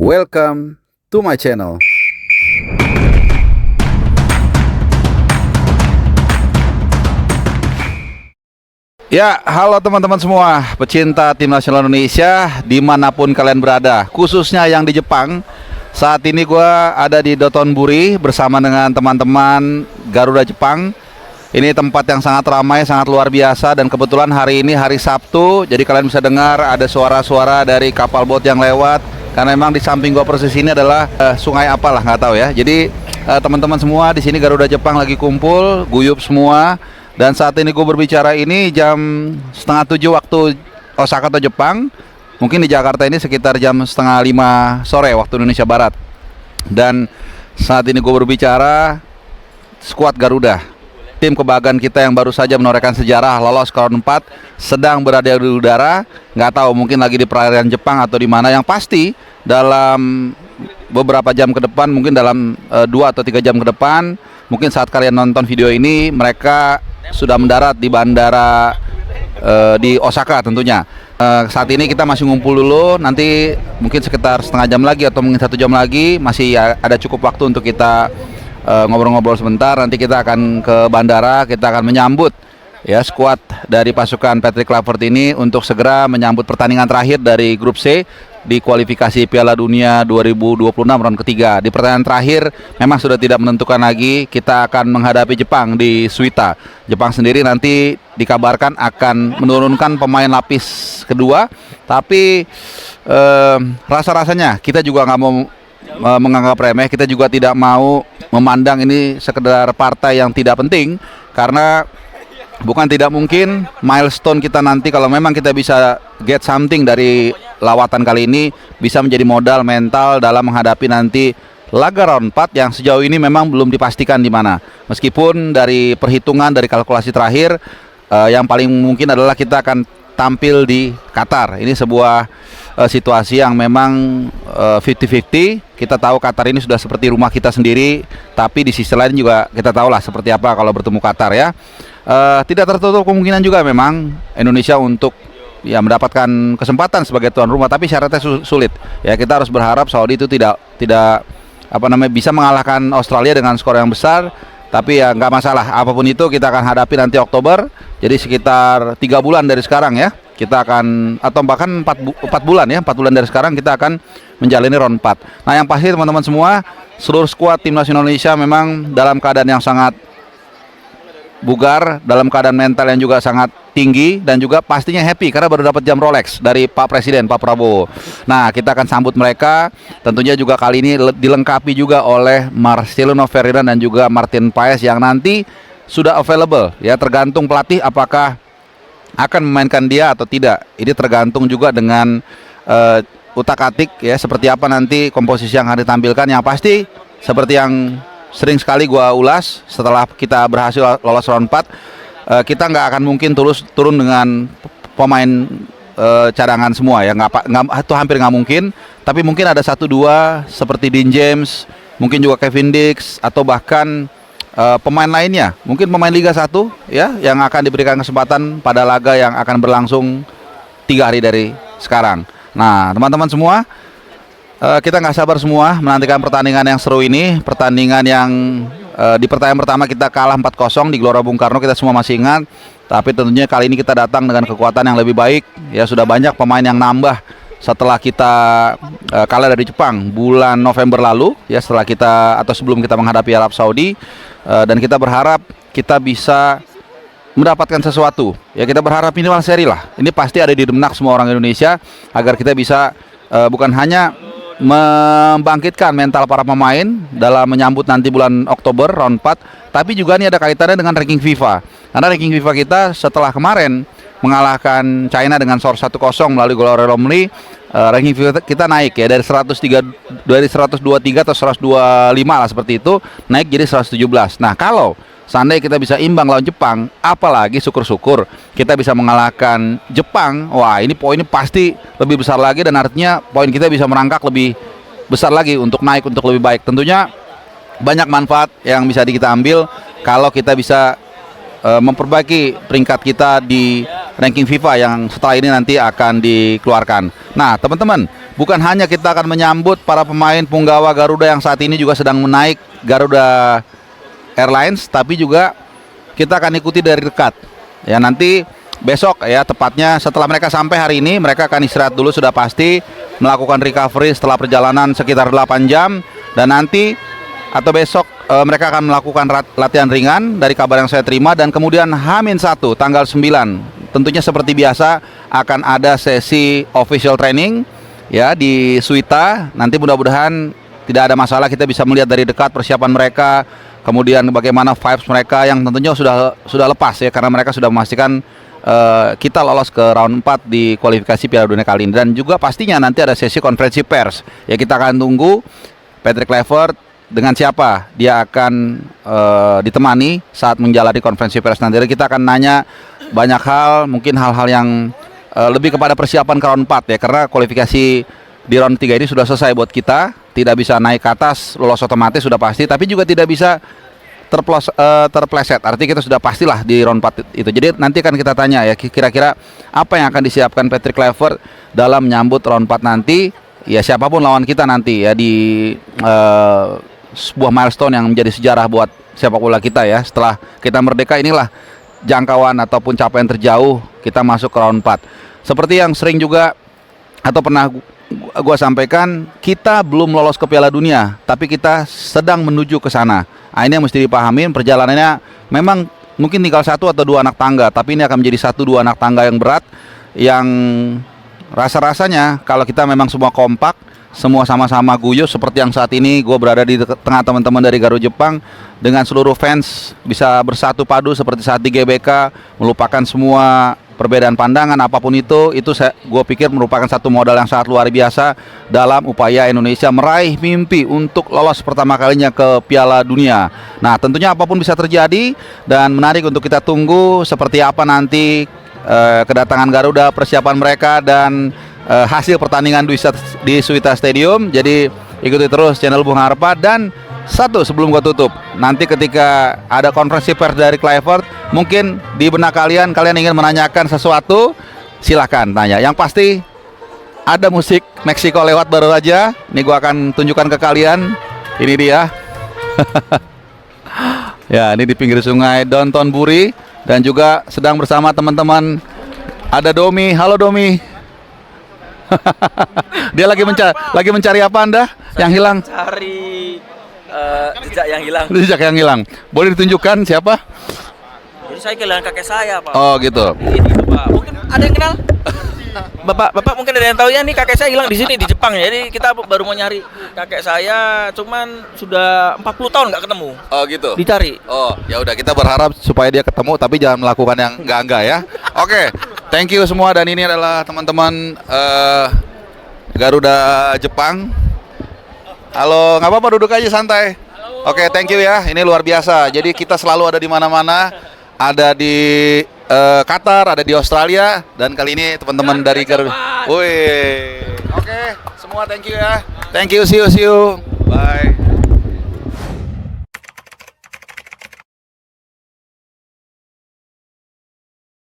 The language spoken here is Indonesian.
Welcome to my channel. Ya, halo teman-teman semua, pecinta tim nasional Indonesia dimanapun kalian berada, khususnya yang di Jepang. Saat ini gue ada di Dotonbori bersama dengan teman-teman Garuda Jepang. Ini tempat yang sangat ramai, sangat luar biasa, dan kebetulan hari ini hari Sabtu, jadi kalian bisa dengar ada suara-suara dari kapal bot yang lewat. Karena memang di samping gue persis ini adalah sungai apalah, nggak tahu ya. Jadi teman-teman semua di sini Garuda Jepang lagi kumpul, guyup semua. Dan saat ini gue berbicara ini jam 6:30 waktu Osaka atau Jepang. Mungkin di Jakarta ini sekitar jam 4:30 sore waktu Indonesia Barat. Dan saat ini gue berbicara, skuad Garuda, tim kebanggaan kita yang baru saja menorehkan sejarah lolos ke round 4 sedang berada di udara. Nggak tahu mungkin lagi di perairan Jepang atau di mana. Yang pasti dalam beberapa jam ke depan, mungkin dalam 2 atau 3 jam ke depan, mungkin saat kalian nonton video ini, mereka sudah mendarat di bandara di Osaka tentunya. Saat ini kita masih ngumpul dulu, nanti mungkin sekitar setengah jam lagi atau mungkin 1 jam lagi masih ada cukup waktu untuk kita ngobrol-ngobrol sebentar. Nanti kita akan ke bandara, kita akan menyambut ya skuad dari pasukan Patrick Kluivert ini untuk segera menyambut pertandingan terakhir dari grup C di kualifikasi Piala Dunia 2026 round ketiga. Di pertandingan terakhir memang sudah tidak menentukan lagi, kita akan menghadapi Jepang di Suita. Jepang sendiri nanti dikabarkan akan menurunkan pemain lapis kedua, tapi rasa-rasanya kita juga nggak mau menganggap remeh, kita juga tidak mau memandang ini sekedar partai yang tidak penting, karena bukan tidak mungkin milestone kita nanti kalau memang kita bisa get something dari lawatan kali ini, bisa menjadi modal mental dalam menghadapi nanti laga round 4 yang sejauh ini memang belum dipastikan di mana. Meskipun dari perhitungan, dari kalkulasi terakhir, yang paling mungkin adalah kita akan tampil di Qatar. Ini sebuah situasi yang memang 50-50. Kita tahu Qatar ini sudah seperti rumah kita sendiri, tapi di sisi lain juga kita tahulah seperti apa kalau bertemu Qatar ya. Tidak tertutup kemungkinan juga memang Indonesia untuk ya mendapatkan kesempatan sebagai tuan rumah, tapi syaratnya sulit. Ya, kita harus berharap Saudi itu tidak bisa mengalahkan Australia dengan skor yang besar. Tapi ya nggak masalah, apapun itu kita akan hadapi nanti Oktober. Jadi sekitar 3 bulan dari sekarang ya, kita akan, atau bahkan 4 bulan ya, 4 bulan dari sekarang kita akan menjalani round 4. Nah, yang pasti teman-teman semua, seluruh skuad tim nasional Indonesia memang dalam keadaan yang sangat bugar, dalam keadaan mental yang juga sangat tinggi, dan juga pastinya happy karena baru dapat jam Rolex dari Pak Presiden, Pak Prabowo. Nah, kita akan sambut mereka. Tentunya juga kali ini dilengkapi juga oleh Marcelino Ferdinand dan juga Martin Paes yang nanti sudah available ya, tergantung pelatih apakah akan memainkan dia atau tidak. Ini tergantung juga dengan utak-atik ya, seperti apa nanti komposisi yang akan ditampilkan. Yang pasti seperti yang sering sekali gua ulas, setelah kita berhasil lolos round 4, kita nggak akan mungkin turun dengan pemain cadangan semua ya, itu hampir nggak mungkin. Tapi mungkin ada 1-2 seperti Dean James, mungkin juga Kevin Dix, atau bahkan pemain lainnya, mungkin pemain Liga 1 ya, yang akan diberikan kesempatan pada laga yang akan berlangsung 3 hari dari sekarang. Nah, teman-teman semua, kita nggak sabar semua menantikan pertandingan yang seru ini. Pertandingan yang di pertandingan pertama kita kalah 4-0 di Gelora Bung Karno, kita semua masih ingat. Tapi tentunya kali ini kita datang dengan kekuatan yang lebih baik. Ya, sudah banyak pemain yang nambah setelah kita kalah dari Jepang bulan November lalu. Ya, setelah kita atau sebelum kita menghadapi Arab Saudi. Dan kita berharap kita bisa mendapatkan sesuatu. Ya, kita berharap minimal seri lah. Ini pasti ada di benak semua orang Indonesia, agar kita bisa bukan hanya membangkitkan mental para pemain dalam menyambut nanti bulan Oktober round 4, tapi juga ini ada kaitannya dengan ranking FIFA. Karena ranking FIFA kita setelah kemarin mengalahkan China dengan skor 1-0 melalui gol Aurelio Romli, ranking FIFA kita naik ya dari 123 atau 125 lah seperti itu, naik jadi 117. Nah, kalau seandainya kita bisa imbang lawan Jepang, apalagi syukur-syukur kita bisa mengalahkan Jepang, wah ini poinnya pasti lebih besar lagi, dan artinya poin kita bisa merangkak lebih besar lagi untuk naik, untuk lebih baik. Tentunya banyak manfaat yang bisa kita ambil kalau kita bisa memperbaiki peringkat kita di ranking FIFA yang setelah ini nanti akan dikeluarkan. Nah, teman-teman, bukan hanya kita akan menyambut para pemain punggawa Garuda yang saat ini juga sedang menaik Garuda Airlines, tapi juga kita akan ikuti dari dekat. Ya, nanti besok ya, tepatnya setelah mereka sampai hari ini, mereka akan istirahat dulu sudah pasti, melakukan recovery setelah perjalanan sekitar 8 jam, dan nanti atau besok mereka akan melakukan latihan ringan dari kabar yang saya terima, dan kemudian H-1 tanggal 9 tentunya seperti biasa akan ada sesi official training ya di Suita. Nanti mudah-mudahan tidak ada masalah, kita bisa melihat dari dekat persiapan mereka, kemudian bagaimana vibes mereka yang tentunya sudah lepas ya, karena mereka sudah memastikan kita lolos ke round 4 di kualifikasi Piala Dunia kali ini. Dan juga pastinya nanti ada sesi konferensi pers ya, kita akan tunggu Patrick Kluivert dengan siapa dia akan ditemani saat menjalani konferensi pers nanti. Kita akan nanya banyak hal, mungkin hal-hal yang lebih kepada persiapan ke round 4 ya, karena kualifikasi di round 3 ini sudah selesai buat kita, tidak bisa naik ke atas, lolos otomatis sudah pasti, tapi juga tidak bisa terpleset, artinya kita sudah pastilah di round 4 itu. Jadi nanti akan kita tanya ya, kira-kira apa yang akan disiapkan Patrick Kluivert dalam menyambut round 4 nanti ya, siapapun lawan kita nanti ya, di sebuah milestone yang menjadi sejarah buat sepak bola kita ya. Setelah kita merdeka, inilah jangkauan ataupun capaian terjauh kita masuk ke round 4. Seperti yang sering juga atau pernah gua sampaikan, kita belum lolos ke Piala Dunia, tapi kita sedang menuju ke sana. Nah, ini yang mesti dipahamin, perjalanannya memang mungkin tinggal 1 atau 2 anak tangga, tapi ini akan menjadi 1-2 anak tangga yang berat, yang rasa-rasanya kalau kita memang semua kompak, semua sama-sama guyup seperti yang saat ini gue berada di tengah teman-teman dari Garuda Jepang, dengan seluruh fans bisa bersatu padu seperti saat di GBK, melupakan semua perbedaan pandangan apapun itu gue pikir merupakan satu modal yang sangat luar biasa dalam upaya Indonesia meraih mimpi untuk lolos pertama kalinya ke Piala Dunia. Nah, tentunya apapun bisa terjadi, dan menarik untuk kita tunggu seperti apa nanti kedatangan Garuda, persiapan mereka, dan hasil pertandingan di Suita Stadium. Jadi ikuti terus channel Bung Harpa. Dan satu sebelum gua tutup, nanti ketika ada konferensi pers dari Kluivert, mungkin di benak kalian ingin menanyakan sesuatu, silahkan tanya. Yang pasti ada musik Meksiko lewat baru aja. Ini gua akan tunjukkan ke kalian. Ini dia. Ya, ini di pinggir sungai Downtown Buri, dan juga sedang bersama teman-teman ada Domi. Halo Domi. Dia lagi mencari apa Anda? Yang hilang? Cari jejak yang hilang. Jejak yang hilang. Boleh ditunjukkan siapa? Jadi saya kehilangan kakek saya, Pak. Oh gitu. Ini Bapak. Mungkin ada yang kenal? Bapak mungkin ada yang tahu ya, nih kakek saya hilang di sini di Jepang. Jadi kita baru mau nyari kakek saya, cuman sudah 40 tahun nggak ketemu. Oh gitu. Dicari. Oh, ya udah, kita berharap supaya dia ketemu, tapi jangan melakukan yang enggak ya. Oke, thank you semua, dan ini adalah teman-teman Garuda Jepang. Halo, nggak apa-apa, duduk aja santai. Oke, thank you ya. Ini luar biasa. Jadi kita selalu ada di mana-mana. Ada di Qatar, ada di Australia, dan kali ini teman-teman dari Garuda. Woi. Oke, semua thank you ya. Thank you, see you. Bye.